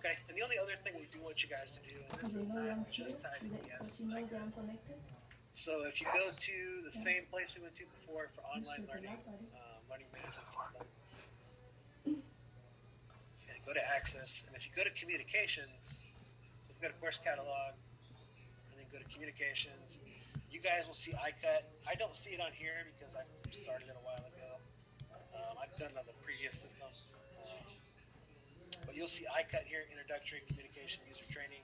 Okay, and the only other thing we do want you guys to do, and this is not just tied to ES, so if you go to the same place we went to before for online learning, learning management system, and go to access, and if you go to communications, so if you go to course catalog, and then go to communications, you guys will see iCut. I don't see it on here because I started it a while ago. I've done it on the previous system. But you'll see iCut here, Introductory Communication User Training.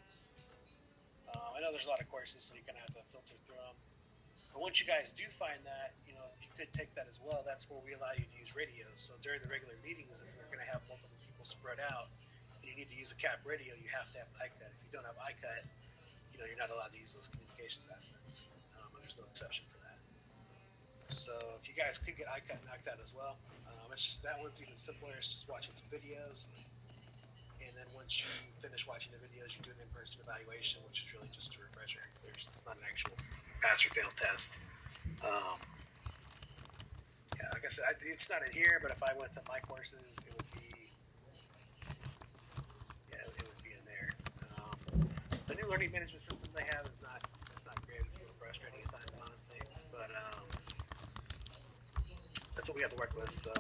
I know there's a lot of courses, so you're going to have to filter through them. But once you guys do find that, if you could take that as well, that's where we allow you to use radios. So during the regular meetings, if you're going to have multiple people spread out, and you need to use a cap radio, you have to have iCut. If you don't have iCut, you're not allowed to use those communications assets. And there's no exception for that. So if you guys could get iCut knocked out as well, that one's even simpler. It's just watching some videos. And then once you finish watching the videos, you do an in-person evaluation, which is really just a refresher. It's not an actual pass or fail test. Yeah, like I said, it's not in here, but if I went to my courses, it would be in there. The new learning management system they have it's not great. It's a little frustrating at times, honestly. But that's what we have to work with. So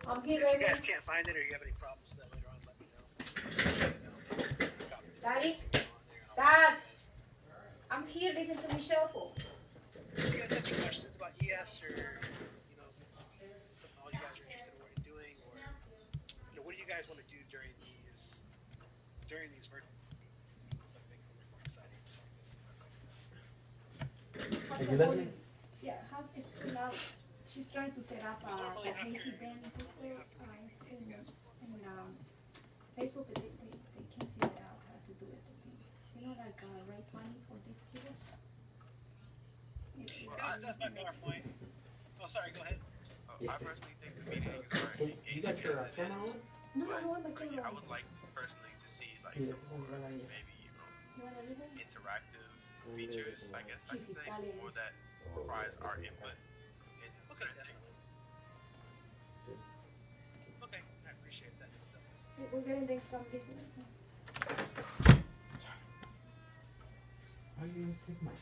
if you guys can't find it or you have any problems with that later on, let me know. Daddy? Dad! I'm here, listen to me shuffle. If you guys have any questions about ES or, something all you guys are interested in what you're doing, or, what do you guys want to do during these virtual meetings that make it a little more exciting? Are you listening? Yeah, how it's now. She's trying to set up a Haiti band poster in Facebook, but they can't figure out how to do it. Like raise money for these students. That's my PowerPoint. Oh, sorry, go ahead. I personally think the meeting is already You got your camera on? No, I'm a camera. I would like personally to see some more, maybe interactive features, I guess I could say, or that requires our input. Okay, definitely. Okay, I appreciate that. It's definitely something. We're getting things done different. How are you going to take mine?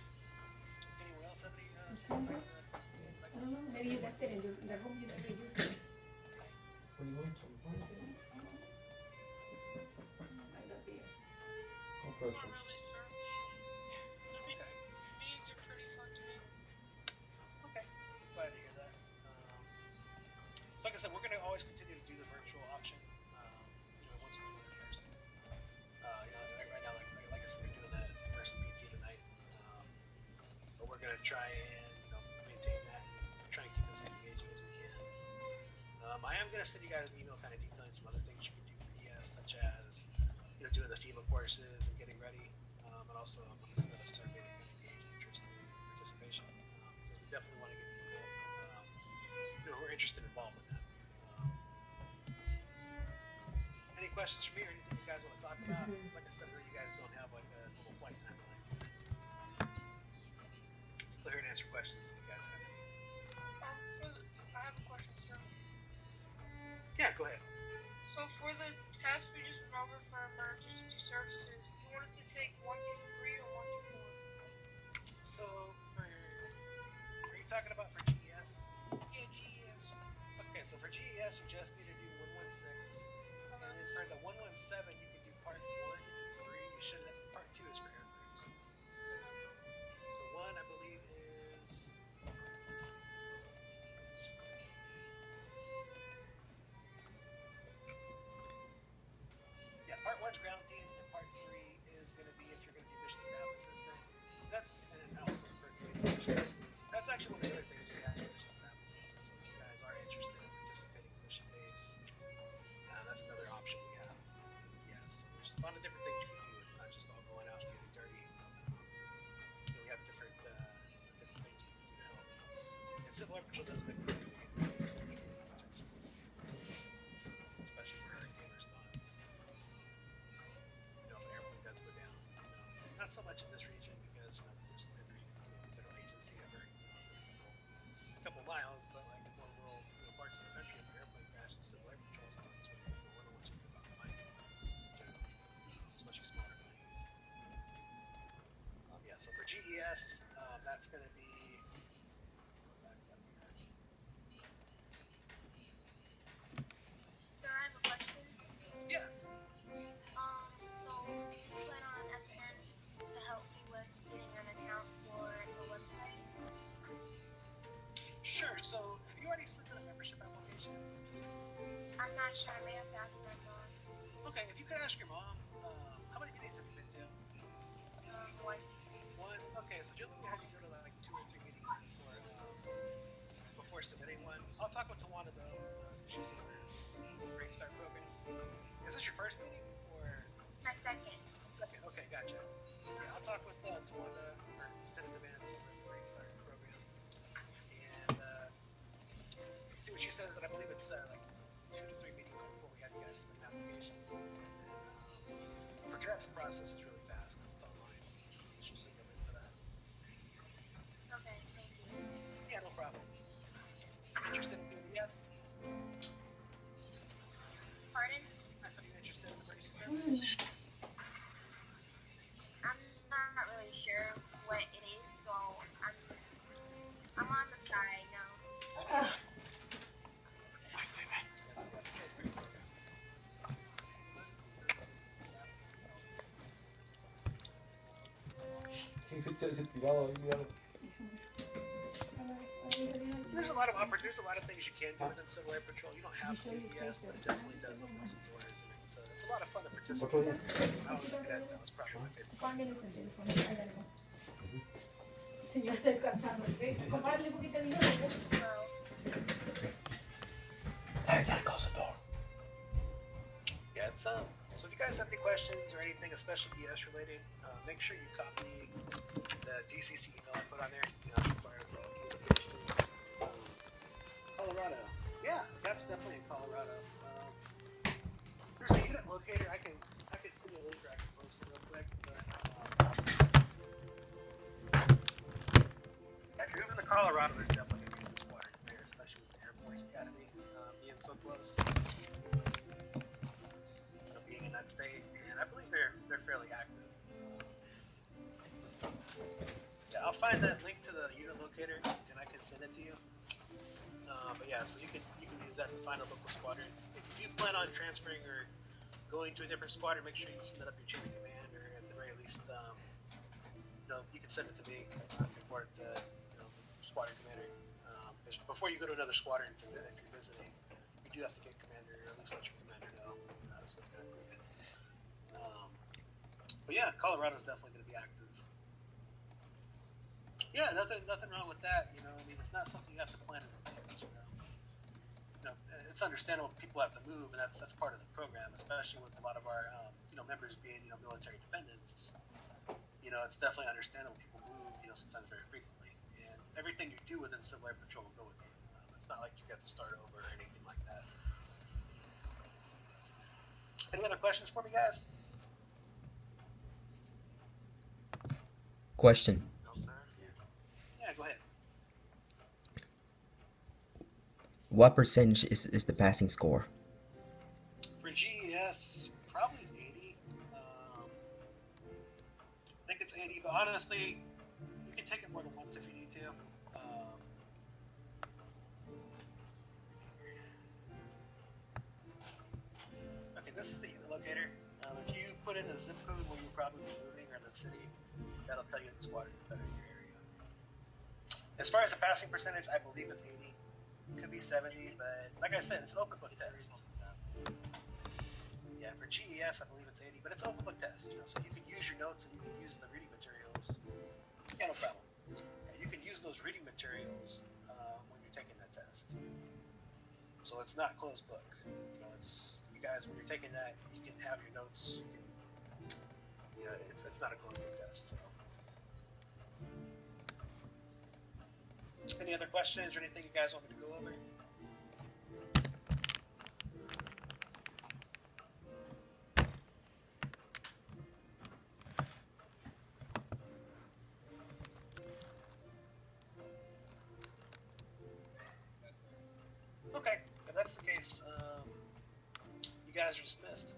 Anyone else have any? I don't know. Maybe you left it in the room you never used it. What do you want to point to? Might not be it. Go first. Not really, sir. Meetings are pretty fun to me. Okay, glad to hear that. So like I said, we're going to always continue to do the virtual option. Once we go in person. Right now, like I said, we're doing that in-person PT tonight. But we're going to try and maintain that and try and keep this as engaging as we can. I am going to send you guys an email kind of detailing some other things you can do for ES, such as doing the FEMA courses and getting ready. And also, I'm going to send out a survey to kind of gauge interest in participation because we definitely want to get people who are interested involved in that. Any questions for me or anything you guys want to talk about? Because like I said, you guys don't have like a normal flight timeline. Still here to answer questions if you guys have any. I have a question, sir. Yeah, go ahead. So for the test we just went over for emergency services, you want us to take 1 through 3 or 1 through 4? So are you talking about for GES? Yeah, GES. Okay, so for GES, you just need to do 116. And then for the 117, you can do part 1 and 3. You should part 2 is for air crews. So 1, I believe, is. Yeah, part 1's ground team, and part 3 is going to be if you're going to be mission staff assistant. And then also for communications. That's actually one of the other things we have for mission staff assistant. So if you guys are interested in participating in mission base, that's another option we have. Yes, so there's a lot of different things you can do. It's not just all going out and getting dirty. We have different things we can do to help. And Civil Air Patrol does make a really big impact, especially for hurricane response. If an airplane does go down, not so much in this region because there's every federal agency every couple miles, but like in more rural parts of the country, if an airplane crashes, Civil Air Patrol is on its way. We're the ones who come out and find it. GES, that's going to be. So I have a question. Yeah. So do you plan on at the end to help me with getting an account for the website? Sure. So, have you already sent in a membership application? I'm not sure. I may have to ask my mom. Okay, if you could ask your mom, how many meetings have you been to? One. One. Okay, so generally we have you go to like 2 or 3 meetings before submitting one. I'll talk with Tawana though. She's in the Great Start program. Is this your first meeting or? My second. Second. Okay, gotcha. Yeah, I'll talk with Tawana or Lieutenant Demands over at the Great Start program and see what she says. But I believe it's like 2 to 3 meetings before we have you guys submit an application. And for cadets, the process is really fast because it's online. It's just single in for that. Okay, thank you. Yeah, no problem. Interested in doing yes? Pardon? I said you're interested in emergency services. I'm not really sure what it is, so I'm on the side now. Sí, se tirado ahí, míralo. There's a lot of things you can do within Civil Air Patrol. You don't have to do yes, but it definitely does open some doors, and it's a lot of fun to participate in. I was a cadet, that was probably my favorite part. Cámbiale el teléfono, hay algo. Señor, está descansando. Compárale un poquito de micrófono. I gotta close the door. Yeah, it's so if you guys have any questions or anything, especially ES related, make sure you copy the DCC email I put on there. You know, it's required for communications. Colorado. Yeah, that's definitely in Colorado. There's a unit locator. I can send you a link or I can post it real quick. But if you're moving to Colorado, there's definitely gonna be some squadron there, especially with the Air Force Academy being so close. Being in that state, and I believe they're fairly active. Yeah, I'll find that link to the unit locator and I can send it to you. But yeah, so you can use that to find a local squadron. If you do plan on transferring or going to a different squadron, make sure you send that up your chain of command, or at the very least, you can send it to me before it to squadron commander. Before you go to another squadron, if you're visiting, you do have to get commander, or at least let your commander know, so they can approve it. But yeah, Colorado's definitely going to be active. Yeah, nothing wrong with that. I mean, it's not something you have to plan in advance. It's understandable people have to move, and that's part of the program, especially with a lot of our members being military dependents. It's definitely understandable people move sometimes very frequently, and everything you do within Civil Air Patrol will go with you. It's not like you have to start over or anything like that. Any other questions for me, guys? Question. Yeah, go ahead. What percentage is the passing score? For GES, probably 80. I think it's 80, but honestly, you can take it more than once if you need to. Okay, this is the unit locator. If you put in the zip code where you'll probably be moving or the city, that'll tell you the squadrons that are in your area. As far as the passing percentage, I believe it's 80. Could be 70, but like I said, it's an open book test. Yeah, for GES, I believe it's 80, but it's an open book test, so you can use your notes and you can use the reading materials. Yeah, no problem. Yeah, you can use those reading materials when you're taking that test. So it's not closed book. It's you guys when you're taking that, you can have your notes. It's not a closed book test. So. Any other questions or anything you guys want me to go over? Okay, if that's the case, you guys are dismissed.